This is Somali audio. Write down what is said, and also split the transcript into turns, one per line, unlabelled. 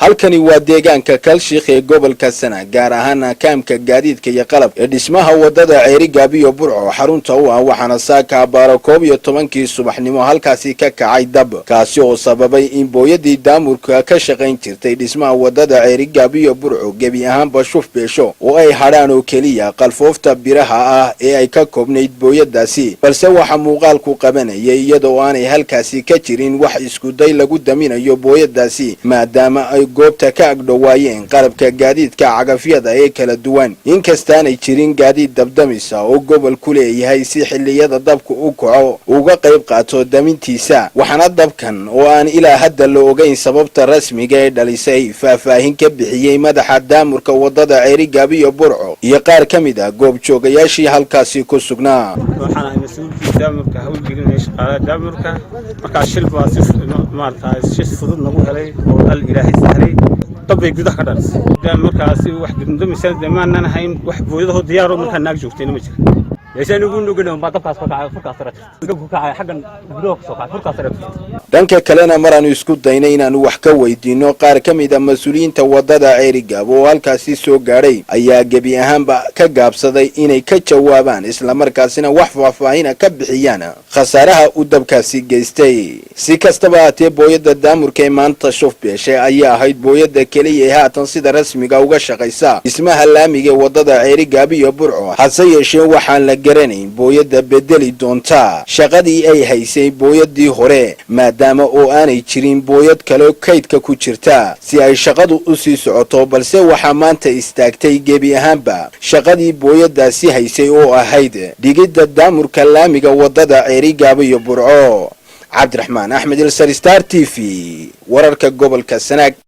halkani waa deegaanka Kalshiikh ee gobolka Sana gaar ahaan kaamka gaadiidka iyo qalab ee dhismaha wadada Ceerigaabo iyo Burco xarunta u ah waxaana saaka baaro 12 subaxnimo halkaasi ka kacay dab kaasi oo sababay in booyadii daamurka ka shaqayn jirtay dhismaha wadada Ceerigaabo iyo Burco gebi ahaan bashuf beesho oo ay hadaan oo kaliya qalfoofta biraha ah ee ay ka koobnayd booyadaasi balse waxa muuqaal ku qabanayay iyadoo aanay halkaasi ka jirin wax isku day lagu daminayo booyadaasi maadaama ay goobta ka agdhowaayeen qalabka gaadiidka cagafyada ee kala duwan inkastaanay jirin gaadiid dabdamisa oo gobol ku leeyahay si xilliyada dabku u kaco uga qayb qaato damintiisa waxaana dabkan oo aan ilaa hadda la ogeyn sababta rasmiga ee dhalisay faahfaahin ka bixiyay madaxa daamurka wadada Ceerigaabo iyo Burco iyo qaar kamid ah goob joogayaashii halkaasi ku sugnaa
waxaan ahay mas'uulka daamurka hawlgelinaya shaqaalaha daamurka marka shil baa si fudud nagu helay oo al ilaahay sahlay طبي جودة كدرس دام مركز واحد من ضمن سنة ما أنا هاي واحد بوده دياره مركز ناقش وقتين مشي ليش نقول نقولهم بعد طبعا فرقة حقا بلوك صفحة فرقة
dhanka kalena maraan isku daynay inaan wax ka weydiino qaar kamid ah mas'uuliyiinta wadada Ceerigaabo oo halkaasi soo gaaray ayaa gebi ahaanba ka gaabsaday inay ka jawaabaan isla markaasina wax faahfaahin ka bixiyaan khasaaraha uu dabkaasi geystay si kastaba ahaatee booyada daamurka ee maanta shuf beeshay ayaa ahayd booyada kaliya ee haatan sida rasmiga uga shaqaysa dhismaha laamiga wadada Ceerigaabo iyo Burco hase yeeshee waxaan la garanayn booyada bedeli doonta shaqadii ay haysay booyadii hore maadaama oo aanay jirin booyad kale kaydka ku jirta si ay shaqadu u sii socoto balse waxa maanta istaagtay gebi ahaanba shaqadii booyadaasi haysay oo ahayd dhigidda daamurka laamiga wadada Ceerigaabo iyo Burco. Cabdiraxmaan Axmed Star TV wararka gobolka Sanaag.